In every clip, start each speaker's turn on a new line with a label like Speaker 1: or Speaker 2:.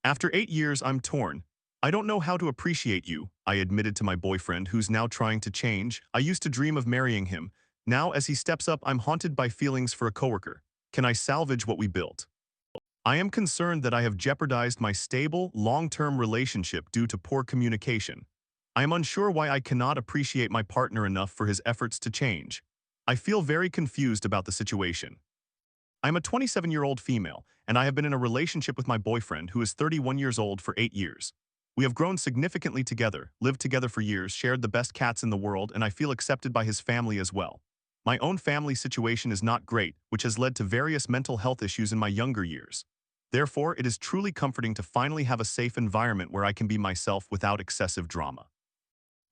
Speaker 1: After 8 years, I'm torn. I don't know how to appreciate you, I admitted to my boyfriend, who's now trying to change. I used to dream of marrying him. Now, as he steps up, I'm haunted by feelings for a coworker. Can I salvage what we built? I am concerned that I have jeopardized my stable, long-term relationship due to poor communication. I am unsure why I cannot appreciate my partner enough for his efforts to change. I feel very confused about the situation. I'm a 27-year-old female, and I have been in a relationship with my boyfriend, who is 31 years old, for 8 years. We have grown significantly together, lived together for years, shared the best cats in the world, and I feel accepted by his family as well. My own family situation is not great, which has led to various mental health issues in my younger years. Therefore, it is truly comforting to finally have a safe environment where I can be myself without excessive drama.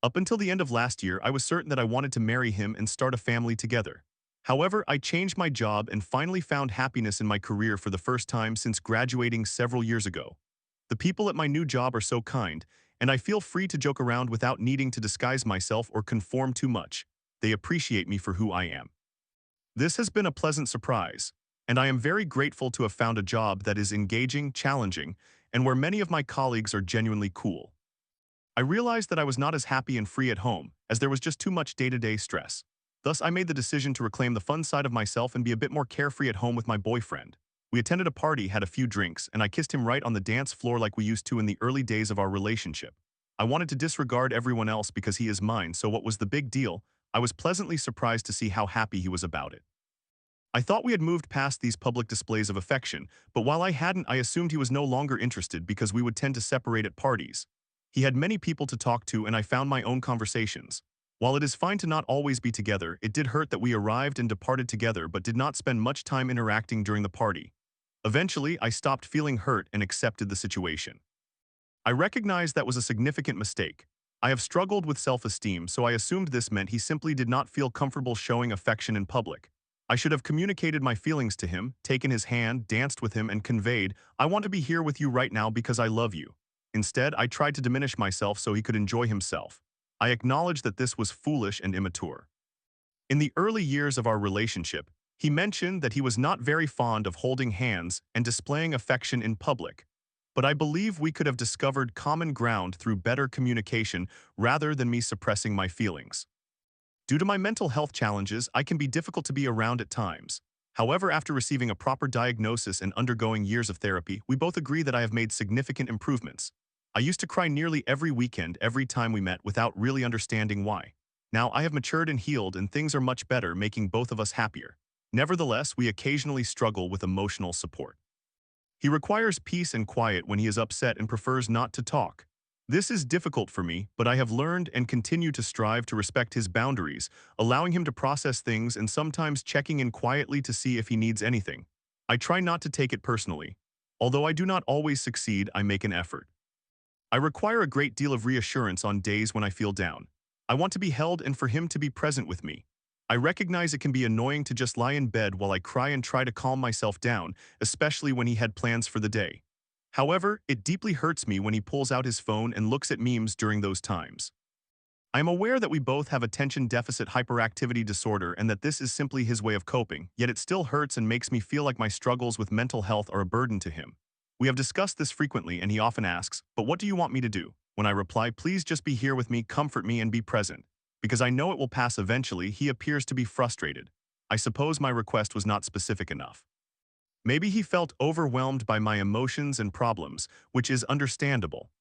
Speaker 1: Up until the end of last year, I was certain that I wanted to marry him and start a family together. However, I changed my job and finally found happiness in my career for the first time since graduating several years ago. The people at my new job are so kind, and I feel free to joke around without needing to disguise myself or conform too much. They appreciate me for who I am. This has been a pleasant surprise, and I am very grateful to have found a job that is engaging, challenging, and where many of my colleagues are genuinely cool. I realized that I was not as happy and free at home, as there was just too much day-to-day stress. Thus, I made the decision to reclaim the fun side of myself and be a bit more carefree at home with my boyfriend. We attended a party, had a few drinks, and I kissed him right on the dance floor like we used to in the early days of our relationship. I wanted to disregard everyone else because he is mine, so what was the big deal? I was pleasantly surprised to see how happy he was about it. I thought we had moved past these public displays of affection, but while I hadn't, I assumed he was no longer interested because we would tend to separate at parties. He had many people to talk to, and I found my own conversations. While it is fine to not always be together, it did hurt that we arrived and departed together but did not spend much time interacting during the party. Eventually, I stopped feeling hurt and accepted the situation. I recognized that was a significant mistake. I have struggled with self-esteem, so I assumed this meant he simply did not feel comfortable showing affection in public. I should have communicated my feelings to him, taken his hand, danced with him, and conveyed, "I want to be here with you right now because I love you." Instead, I tried to diminish myself so he could enjoy himself. I acknowledge that this was foolish and immature. In the early years of our relationship, he mentioned that he was not very fond of holding hands and displaying affection in public. But I believe we could have discovered common ground through better communication rather than me suppressing my feelings. Due to my mental health challenges, I can be difficult to be around at times. However, after receiving a proper diagnosis and undergoing years of therapy, we both agree that I have made significant improvements. I used to cry nearly every weekend every time we met without really understanding why. Now I have matured and healed, and things are much better, making both of us happier. Nevertheless, we occasionally struggle with emotional support. He requires peace and quiet when he is upset and prefers not to talk. This is difficult for me, but I have learned and continue to strive to respect his boundaries, allowing him to process things and sometimes checking in quietly to see if he needs anything. I try not to take it personally. Although I do not always succeed, I make an effort. I require a great deal of reassurance on days when I feel down. I want to be held and for him to be present with me. I recognize it can be annoying to just lie in bed while I cry and try to calm myself down, especially when he had plans for the day. However, it deeply hurts me when he pulls out his phone and looks at memes during those times. I am aware that we both have attention deficit hyperactivity disorder and that this is simply his way of coping, yet it still hurts and makes me feel like my struggles with mental health are a burden to him. We have discussed this frequently, and he often asks, "But what do you want me to do?" When I reply, "Please just be here with me, comfort me, and be present." Because I know it will pass eventually, he appears to be frustrated. I suppose my request was not specific enough. Maybe he felt overwhelmed by my emotions and problems, which is understandable.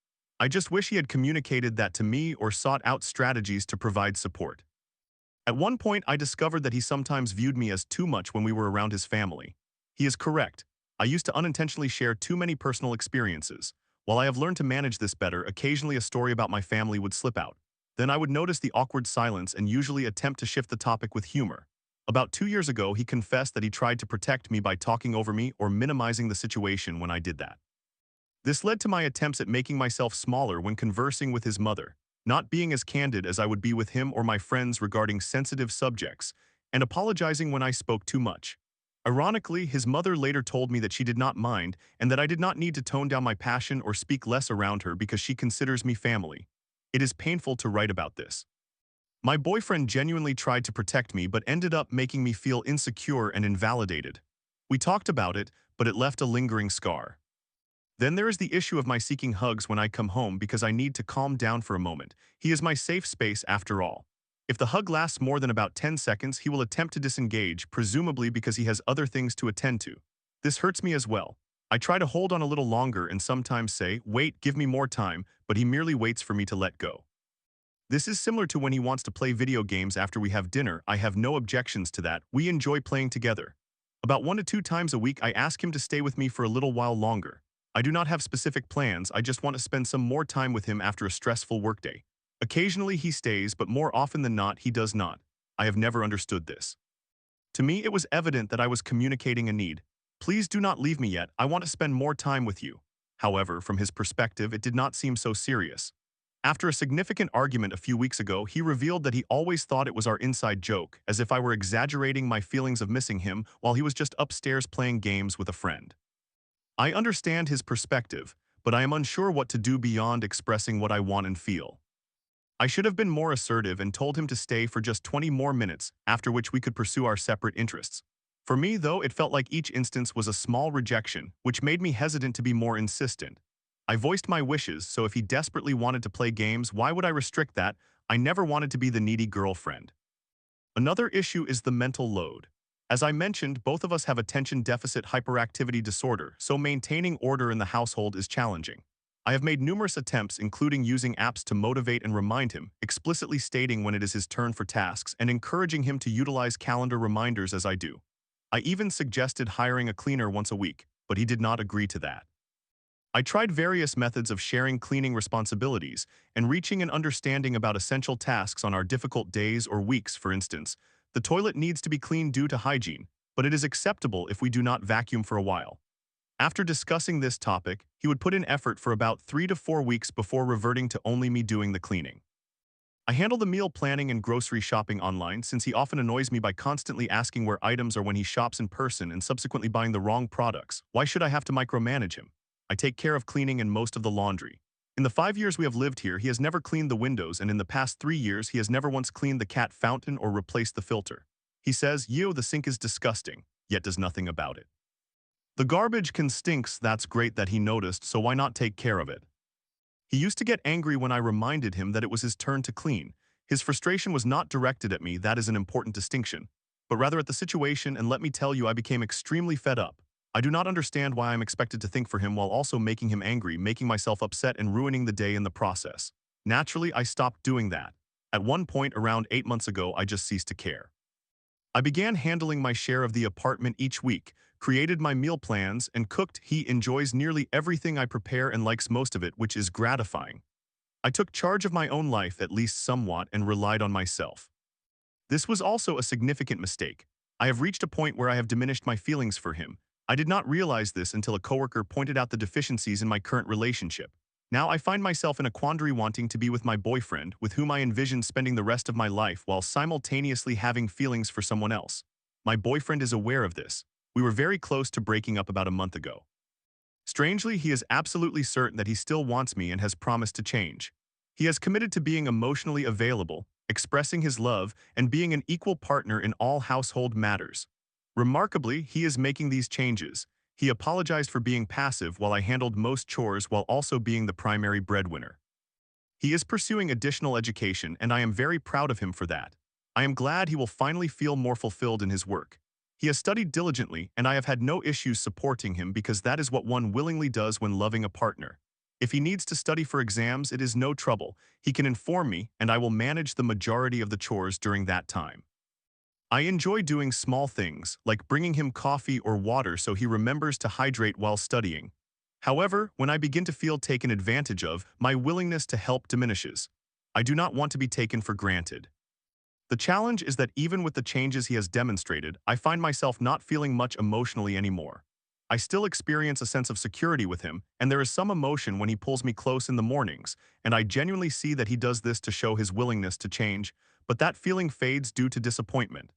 Speaker 1: I just wish he had communicated that to me or sought out strategies to provide support. At one point, I discovered that he sometimes viewed me as too much when we were around his family. He is correct. I used to unintentionally share too many personal experiences. While I have learned to manage this better, occasionally a story about my family would slip out. Then I would notice the awkward silence and usually attempt to shift the topic with humor. About 2 years ago, he confessed that he tried to protect me by talking over me or minimizing the situation when I did that. This led to my attempts at making myself smaller when conversing with his mother, not being as candid as I would be with him or my friends regarding sensitive subjects, and apologizing when I spoke too much. Ironically, his mother later told me that she did not mind and that I did not need to tone down my passion or speak less around her because she considers me family. It is painful to write about this. My boyfriend genuinely tried to protect me but ended up making me feel insecure and invalidated. We talked about it, but it left a lingering scar. Then there is the issue of my seeking hugs when I come home because I need to calm down for a moment. He is my safe space after all. If the hug lasts more than about 10 seconds, he will attempt to disengage, presumably because he has other things to attend to. This hurts me as well. I try to hold on a little longer and sometimes say, "Wait, give me more time," but he merely waits for me to let go. This is similar to when he wants to play video games after we have dinner. I have no objections to that. We enjoy playing together. About 1 to 2 times a week, I ask him to stay with me for a little while longer. I do not have specific plans, I just want to spend some more time with him after a stressful workday. Occasionally he stays, but more often than not, he does not. I have never understood this. To me, it was evident that I was communicating a need. "Please do not leave me yet, I want to spend more time with you." However, from his perspective, it did not seem so serious. After a significant argument a few weeks ago, he revealed that he always thought it was our inside joke, as if I were exaggerating my feelings of missing him while he was just upstairs playing games with a friend. I understand his perspective, but I am unsure what to do beyond expressing what I want and feel. I should have been more assertive and told him to stay for just 20 more minutes, after which we could pursue our separate interests. For me, though, it felt like each instance was a small rejection, which made me hesitant to be more insistent. I voiced my wishes, so if he desperately wanted to play games, why would I restrict that? I never wanted to be the needy girlfriend. Another issue is the mental load. As I mentioned, both of us have attention deficit hyperactivity disorder, so maintaining order in the household is challenging. I have made numerous attempts, including using apps to motivate and remind him, explicitly stating when it is his turn for tasks and encouraging him to utilize calendar reminders as I do. I even suggested hiring a cleaner once a week, but he did not agree to that. I tried various methods of sharing cleaning responsibilities and reaching an understanding about essential tasks on our difficult days or weeks. For instance, the toilet needs to be cleaned due to hygiene, but it is acceptable if we do not vacuum for a while. After discussing this topic, he would put in effort for about 3 to 4 weeks before reverting to only me doing the cleaning. I handle the meal planning and grocery shopping online since he often annoys me by constantly asking where items are when he shops in person and subsequently buying the wrong products. Why should I have to micromanage him? I take care of cleaning and most of the laundry. In the 5 years we have lived here, he has never cleaned the windows, and in the past 3 years, he has never once cleaned the cat fountain or replaced the filter. He says, "Yo, the sink is disgusting," yet does nothing about it. The garbage can stinks, that's great that he noticed, so why not take care of it? He used to get angry when I reminded him that it was his turn to clean. His frustration was not directed at me, that is an important distinction, but rather at the situation, and let me tell you, I became extremely fed up. I do not understand why I'm expected to think for him while also making him angry, making myself upset and ruining the day in the process. Naturally, I stopped doing that. At one point, around 8 months ago, I just ceased to care. I began handling my share of the apartment each week, created my meal plans, and cooked. He enjoys nearly everything I prepare and likes most of it, which is gratifying. I took charge of my own life, at least somewhat, and relied on myself. This was also a significant mistake. I have reached a point where I have diminished my feelings for him. I did not realize this until a coworker pointed out the deficiencies in my current relationship. Now I find myself in a quandary, wanting to be with my boyfriend, with whom I envision spending the rest of my life, while simultaneously having feelings for someone else. My boyfriend is aware of this. We were very close to breaking up about a month ago. Strangely, he is absolutely certain that he still wants me and has promised to change. He has committed to being emotionally available, expressing his love, and being an equal partner in all household matters. Remarkably, he is making these changes. He apologized for being passive while I handled most chores while also being the primary breadwinner. He is pursuing additional education, and I am very proud of him for that. I am glad he will finally feel more fulfilled in his work. He has studied diligently, and I have had no issues supporting him because that is what one willingly does when loving a partner. If he needs to study for exams, it is no trouble. He can inform me, and I will manage the majority of the chores during that time. I enjoy doing small things, like bringing him coffee or water so he remembers to hydrate while studying. However, when I begin to feel taken advantage of, my willingness to help diminishes. I do not want to be taken for granted. The challenge is that even with the changes he has demonstrated, I find myself not feeling much emotionally anymore. I still experience a sense of security with him, and there is some emotion when he pulls me close in the mornings, and I genuinely see that he does this to show his willingness to change, but that feeling fades due to disappointment.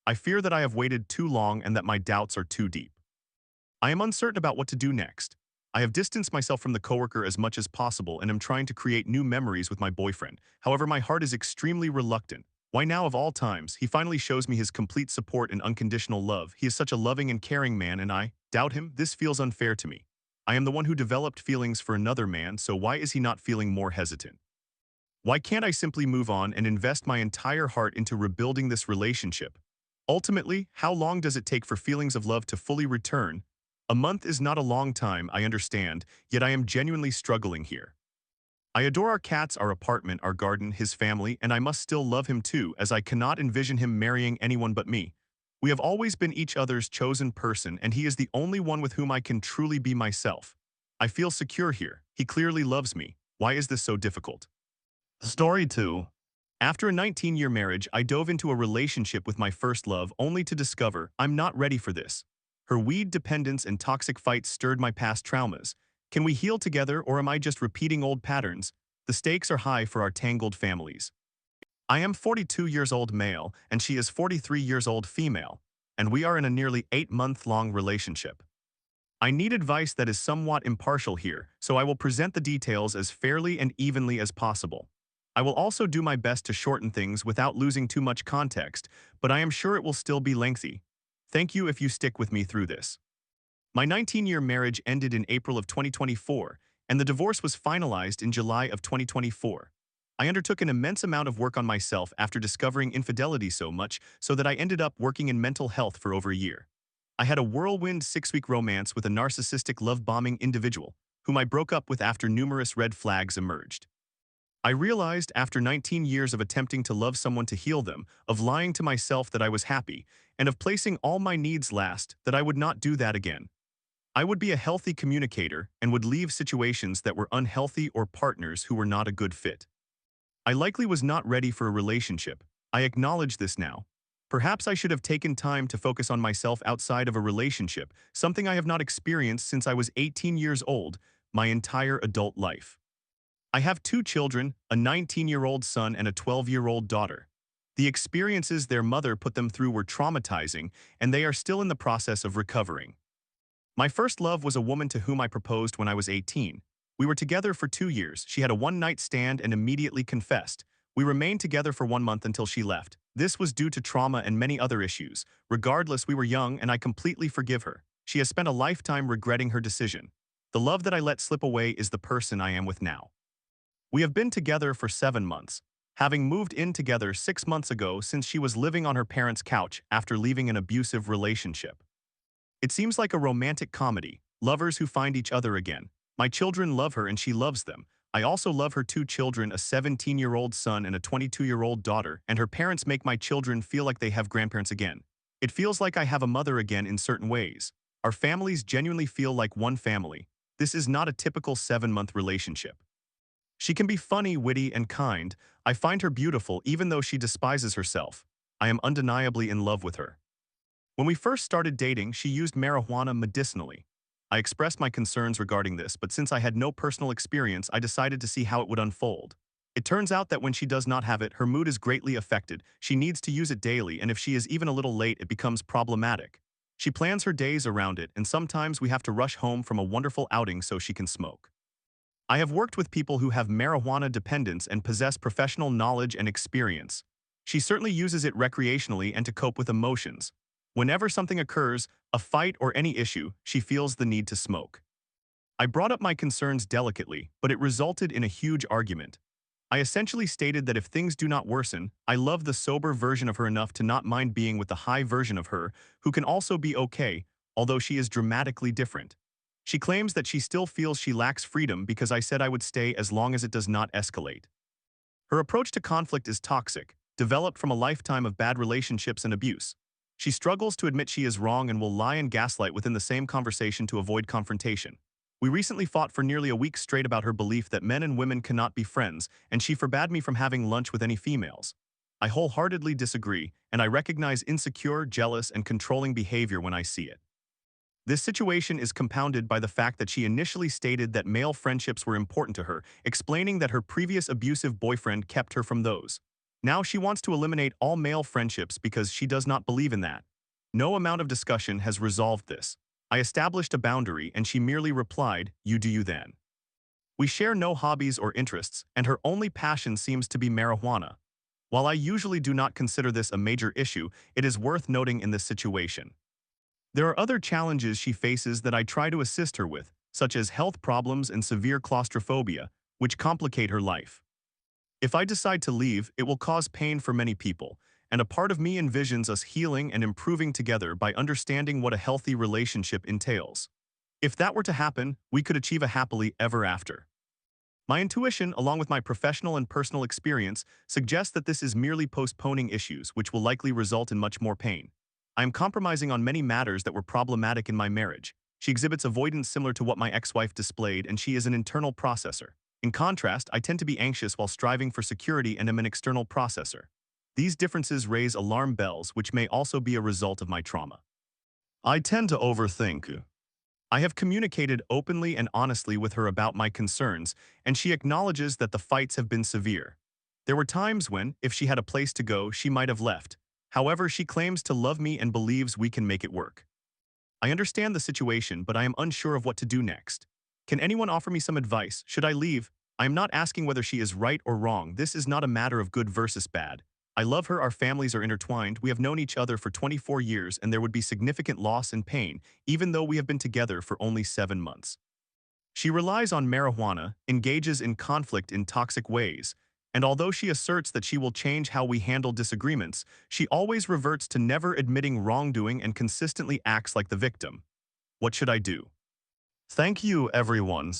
Speaker 1: I fear that I have waited too long and that my doubts are too deep. I am uncertain about what to do next. I have distanced myself from the coworker as much as possible and am trying to create new memories with my boyfriend. However, my heart is extremely reluctant. Why now of all times? He finally shows me his complete support and unconditional love. He is such a loving and caring man, and I doubt him. This feels unfair to me. I am the one who developed feelings for another man, so why is he not feeling more hesitant? Why can't I simply move on and invest my entire heart into rebuilding this relationship? Ultimately, how long does it take for feelings of love to fully return? A month is not a long time, I understand, yet I am genuinely struggling here. I adore our cats, our apartment, our garden, his family, and I must still love him too, as I cannot envision him marrying anyone but me. We have always been each other's chosen person, and he is the only one with whom I can truly be myself. I feel secure here. He clearly loves me. Why is this so difficult? Story 2. After a 19-year marriage, I dove into a relationship with my first love only to discover I'm not ready for this. Her weed dependence and toxic fights stirred my past traumas. Can we heal together, or am I just repeating old patterns? The stakes are high for our tangled families. I am 42 years old male, and she is 43 years old female, and we are in a nearly 8-month-long relationship. I need advice that is somewhat impartial here, so I will present the details as fairly and evenly as possible. I will also do my best to shorten things without losing too much context, but I am sure it will still be lengthy. Thank you if you stick with me through this. My 19-year marriage ended in April of 2024, and the divorce was finalized in July of 2024. I undertook an immense amount of work on myself after discovering infidelity so much so that I ended up working in mental health for over a year. I had a whirlwind 6-week romance with a narcissistic love-bombing individual, whom I broke up with after numerous red flags emerged. I realized after 19 years of attempting to love someone to heal them, of lying to myself that I was happy, and of placing all my needs last, that I would not do that again. I would be a healthy communicator and would leave situations that were unhealthy or partners who were not a good fit. I likely was not ready for a relationship. I acknowledge this now. Perhaps I should have taken time to focus on myself outside of a relationship, something I have not experienced since I was 18 years old, my entire adult life. I have 2 children, a 19-year-old son and a 12-year-old daughter. The experiences their mother put them through were traumatizing, and they are still in the process of recovering. My first love was a woman to whom I proposed when I was 18. We were together for 2 years. She had a one-night stand and immediately confessed. We remained together for 1 month until she left. This was due to trauma and many other issues. Regardless, we were young and I completely forgive her. She has spent a lifetime regretting her decision. The love that I let slip away is the person I am with now. We have been together for 7 months, having moved in together 6 months ago since she was living on her parents' couch after leaving an abusive relationship. It seems like a romantic comedy, lovers who find each other again. My children love her and she loves them. I also love her 2 children, a 17-year-old son and a 22-year-old daughter, and her parents make my children feel like they have grandparents again. It feels like I have a mother again in certain ways. Our families genuinely feel like one family. This is not a typical 7-month relationship. She can be funny, witty, and kind. I find her beautiful even though she despises herself. I am undeniably in love with her. When we first started dating, she used marijuana medicinally. I expressed my concerns regarding this, but since I had no personal experience, I decided to see how it would unfold. It turns out that when she does not have it, her mood is greatly affected. She needs to use it daily, and if she is even a little late, it becomes problematic. She plans her days around it, and sometimes we have to rush home from a wonderful outing so she can smoke. I have worked with people who have marijuana dependence and possess professional knowledge and experience. She certainly uses it recreationally and to cope with emotions. Whenever something occurs, a fight or any issue, she feels the need to smoke. I brought up my concerns delicately, but it resulted in a huge argument. I essentially stated that if things do not worsen, I love the sober version of her enough to not mind being with the high version of her, who can also be okay, although she is dramatically different. She claims that she still feels she lacks freedom because I said I would stay as long as it does not escalate. Her approach to conflict is toxic, developed from a lifetime of bad relationships and abuse. She struggles to admit she is wrong and will lie and gaslight within the same conversation to avoid confrontation. We recently fought for nearly a week straight about her belief that men and women cannot be friends, and she forbade me from having lunch with any females. I wholeheartedly disagree, and I recognize insecure, jealous, and controlling behavior when I see it. This situation is compounded by the fact that she initially stated that male friendships were important to her, explaining that her previous abusive boyfriend kept her from those. Now she wants to eliminate all male friendships because she does not believe in that. No amount of discussion has resolved this. I established a boundary and she merely replied, "You do you then." We share no hobbies or interests, and her only passion seems to be marijuana. While I usually do not consider this a major issue, it is worth noting in this situation. There are other challenges she faces that I try to assist her with, such as health problems and severe claustrophobia, which complicate her life. If I decide to leave, it will cause pain for many people, and a part of me envisions us healing and improving together by understanding what a healthy relationship entails. If that were to happen, we could achieve a happily ever after. My intuition, along with my professional and personal experience, suggests that this is merely postponing issues which will likely result in much more pain. I am compromising on many matters that were problematic in my marriage. She exhibits avoidance similar to what my ex-wife displayed, and she is an internal processor. In contrast, I tend to be anxious while striving for security and am an external processor. These differences raise alarm bells, which may also be a result of my trauma. I tend to overthink. I have communicated openly and honestly with her about my concerns, and she acknowledges that the fights have been severe. There were times when, if she had a place to go, she might have left. However, she claims to love me and believes we can make it work. I understand the situation, but I am unsure of what to do next. Can anyone offer me some advice? Should I leave? I am not asking whether she is right or wrong. This is not a matter of good versus bad. I love her, our families are intertwined, we have known each other for 24 years, and there would be significant loss and pain, even though we have been together for only 7 months. She relies on marijuana, engages in conflict in toxic ways, and although she asserts that she will change how we handle disagreements, she always reverts to never admitting wrongdoing and consistently acts like the victim. What should I do? Thank you, everyone.